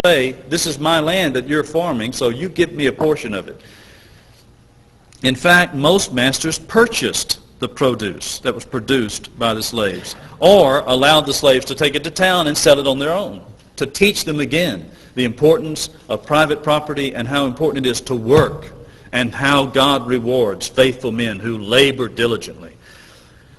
say, this is my land that you're farming, so you give me a portion of it. In fact, most masters purchased the produce that was produced by the slaves, or allowed the slaves to take it to town and sell it on their own, to teach them again the importance of private property and how important it is to work, and how God rewards faithful men who labor diligently.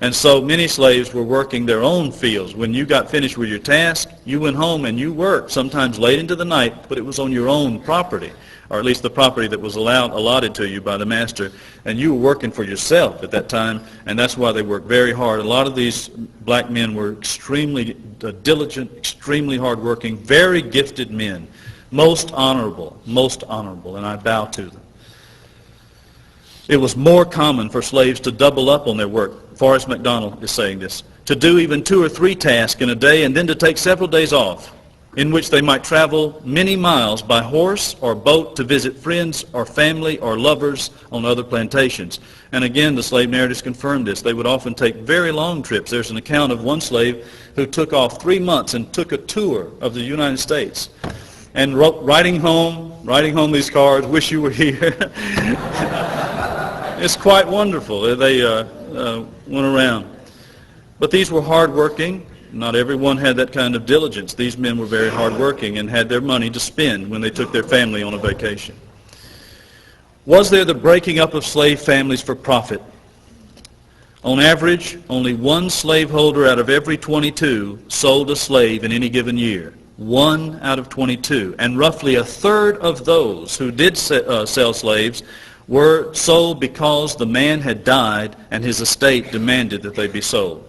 And so many slaves were working their own fields. When you got finished with your task, you went home and you worked, sometimes late into the night, but it was on your own property, or at least the property that was allotted to you by the master, and you were working for yourself at that time, and that's why they worked very hard. A lot of these black men were extremely diligent, extremely hardworking, very gifted men, most honorable, and I bow to them. It was more common for slaves to double up on their work. Forrest McDonald is saying this. To do even 2 or 3 tasks in a day and then to take several days off, in which they might travel many miles by horse or boat to visit friends or family or lovers on other plantations. And again, the slave narratives confirm this. They would often take very long trips. There's an account of one slave who took off 3 months and took a tour of the United States. And writing home these cards, wish you were here. It's quite wonderful. They went around. But these were hardworking. Not everyone had that kind of diligence. These men were very hardworking and had their money to spend when they took their family on a vacation. Was there the breaking up of slave families for profit? On average, only one slaveholder out of every 22 sold a slave in any given year. 1 out of 22. And roughly a third of those who did sell slaves were sold because the man had died and his estate demanded that they be sold.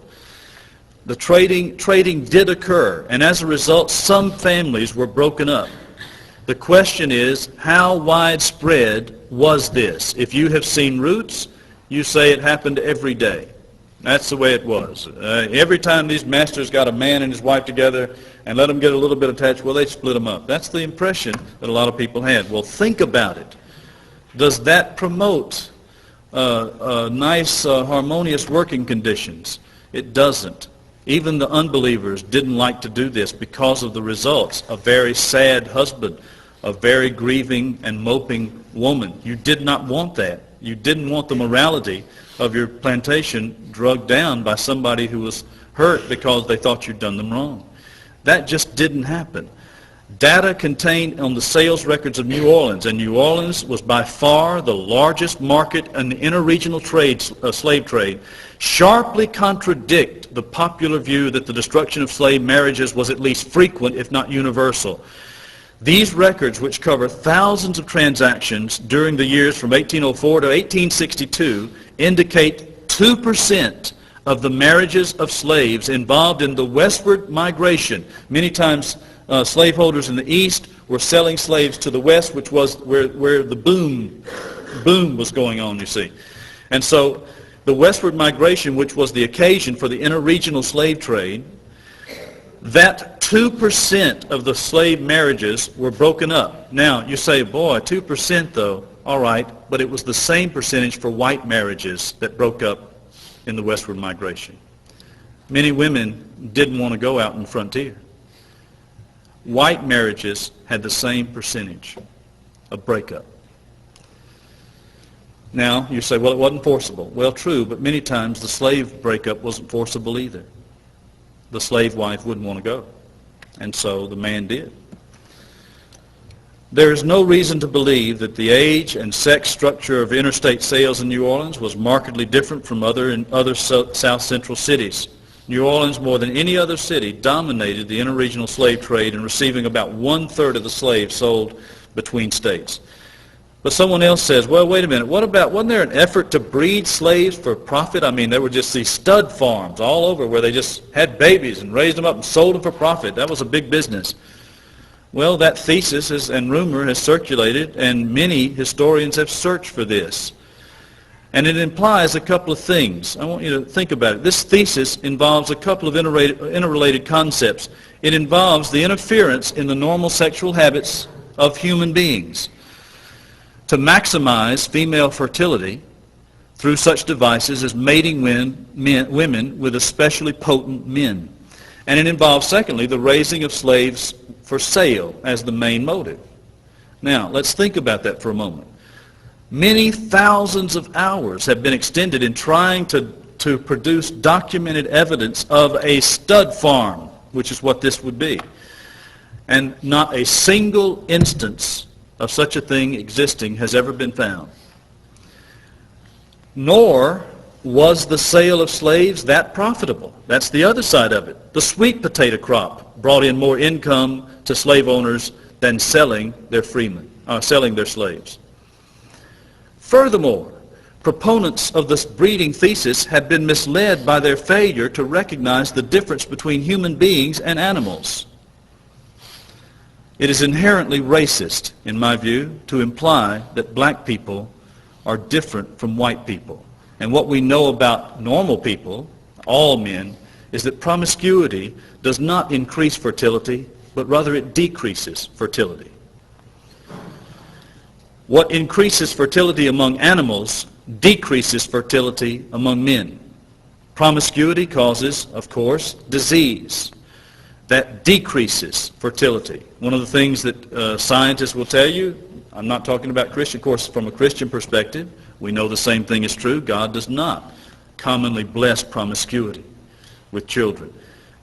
The trading did occur, and as a result, some families were broken up. The question is, how widespread was this? If you have seen Roots, you say it happened every day. That's the way it was. Every time these masters got a man and his wife together and let them get a little bit attached, well, they'd split them up. That's the impression that a lot of people had. Well, think about it. Does that promote nice, harmonious working conditions? It doesn't. Even the unbelievers didn't like to do this because of the results. A very sad husband, a very grieving and moping woman. You did not want that. You didn't want the morality of your plantation drugged down by somebody who was hurt because they thought you'd done them wrong. That just didn't happen. Data contained on the sales records of New Orleans, and New Orleans was by far the largest market in the interregional slave trade, sharply contradict the popular view that the destruction of slave marriages was at least frequent, if not universal. These records, which cover thousands of transactions during the years from 1804 to 1862, indicate 2% of the marriages of slaves involved in the westward migration. Many times slaveholders in the east were selling slaves to the west, which was where the boom was going on, you see. And so the westward migration, which was the occasion for the interregional slave trade, that 2% of the slave marriages were broken up. Now, you say, boy, 2% though, all right, but it was the same percentage for white marriages that broke up in the westward migration. Many women didn't want to go out in the frontier. White marriages had the same percentage of breakup. Now, you say, well, it wasn't forcible. Well, true, but many times the slave breakup wasn't forcible either. The slave wife wouldn't want to go, and so the man did. There is no reason to believe that the age and sex structure of interstate sales in New Orleans was markedly different from other South Central cities. New Orleans, more than any other city, dominated the interregional slave trade in receiving about 1/3 of the slaves sold between states. But someone else says, well, wait a minute, wasn't there an effort to breed slaves for profit? I mean, there were just these stud farms all over where they just had babies and raised them up and sold them for profit. That was a big business. Well, that thesis and rumor has circulated, and many historians have searched for this. And it implies a couple of things. I want you to think about it. This thesis involves a couple of interrelated concepts. It involves the interference in the normal sexual habits of human beings to maximize female fertility through such devices as mating women with especially potent men. And it involves, secondly, the raising of slaves for sale as the main motive. Now, let's think about that for a moment. Many thousands of hours have been extended in trying to produce documented evidence of a stud farm, which is what this would be. And not a single instance of such a thing existing has ever been found. Nor was the sale of slaves that profitable. That's the other side of it. The sweet potato crop brought in more income to slave owners than selling their slaves. Furthermore, proponents of this breeding thesis have been misled by their failure to recognize the difference between human beings and animals. It is inherently racist, in my view, to imply that black people are different from white people. And what we know about normal people, all men, is that promiscuity does not increase fertility, but rather it decreases fertility. What increases fertility among animals decreases fertility among men. Promiscuity causes, of course, disease. That decreases fertility. One of the things that scientists will tell you, I'm not talking about Christian, of course, from a Christian perspective, we know the same thing is true. God does not commonly bless promiscuity with children.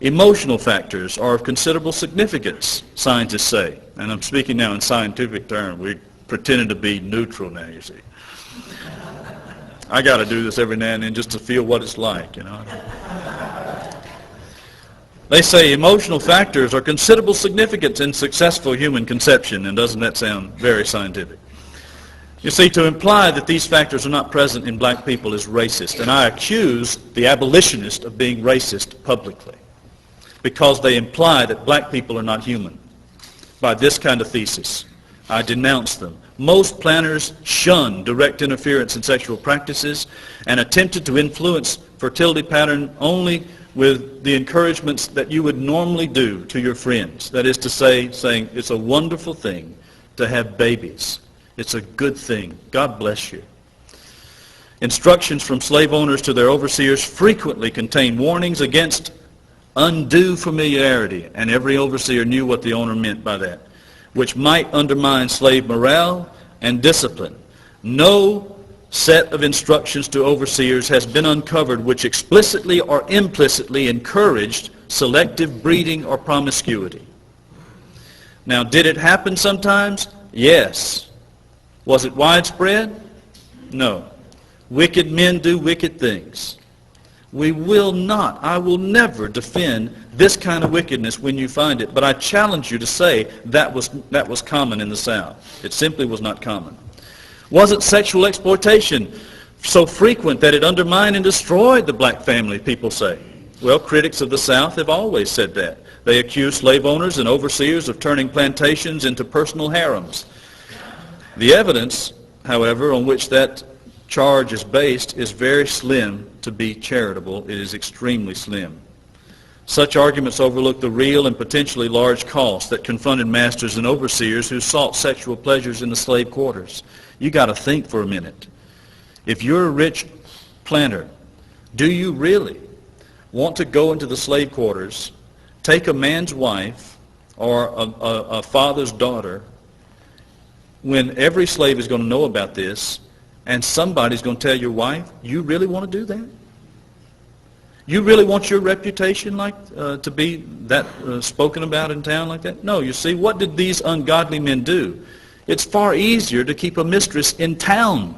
Emotional factors are of considerable significance, scientists say. And I'm speaking now in scientific terms. We're pretending to be neutral now, you see. I got to do this every now and then just to feel what it's like, you know. They say emotional factors are considerable significance in successful human conception, and doesn't that sound very scientific? You see, to imply that these factors are not present in black people is racist, and I accuse the abolitionists of being racist publicly because they imply that black people are not human by this kind of thesis. I denounce them. Most planners shun direct interference in sexual practices and attempted to influence fertility pattern only with the encouragements that you would normally do to your friends. That is to say, saying it's a wonderful thing to have babies. It's a good thing. God bless you. Instructions from slave owners to their overseers frequently contain warnings against undue familiarity, and every overseer knew what the owner meant by that, which might undermine slave morale and discipline. No set of instructions to overseers has been uncovered which explicitly or implicitly encouraged selective breeding or promiscuity. Now, did it happen sometimes? Yes. Was it widespread? No. Wicked men do wicked things. I will never defend this kind of wickedness when you find it, but I challenge you to say that was common in the South. It simply was not common. Wasn't sexual exploitation so frequent that it undermined and destroyed the black family, people say? Well, critics of the South have always said that. They accuse slave owners and overseers of turning plantations into personal harems. The evidence, however, on which that charge is based is very slim to be charitable. It is extremely slim. Such arguments overlook the real and potentially large costs that confronted masters and overseers who sought sexual pleasures in the slave quarters. You got to think for a minute. If you're a rich planter, do you really want to go into the slave quarters, take a man's wife or a father's daughter, when every slave is going to know about this, and somebody's going to tell your wife, you really want to do that? You really want your reputation to be that spoken about in town like that? No, you see, what did these ungodly men do? It's far easier to keep a mistress in town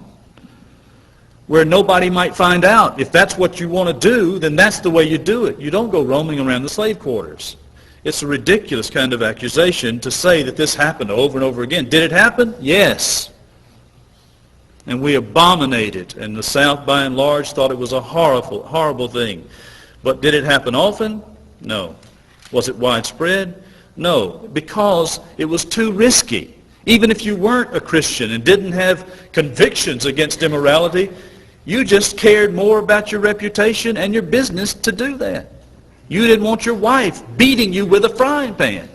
where nobody might find out. If that's what you want to do, then that's the way you do it. You don't go roaming around the slave quarters. It's a ridiculous kind of accusation to say that this happened over and over again. Did it happen? Yes. And we abominate it. And the South, by and large, thought it was a horrible, horrible thing. But did it happen often? No. Was it widespread? No. Because it was too risky. Even if you weren't a Christian and didn't have convictions against immorality, you just cared more about your reputation and your business to do that. You didn't want your wife beating you with a frying pan.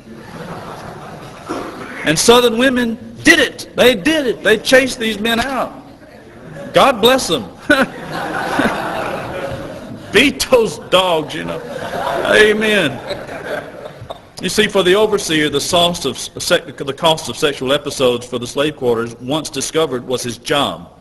And Southern women did it. They did it. They chased these men out. God bless them. Beat those dogs, you know. Amen. You see, for the overseer, the cost of sexual episodes for the slave quarters, once discovered, was his job.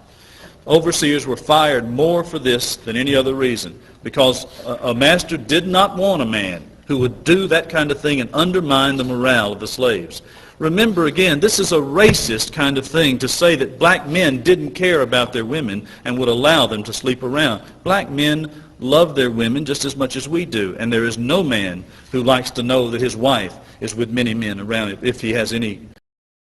Overseers were fired more for this than any other reason, because a master did not want a man who would do that kind of thing and undermine the morale of the slaves. Remember, again, this is a racist kind of thing to say that black men didn't care about their women and would allow them to sleep around. Black men love their women just as much as we do, and there is no man who likes to know that his wife is with many men around it if he has any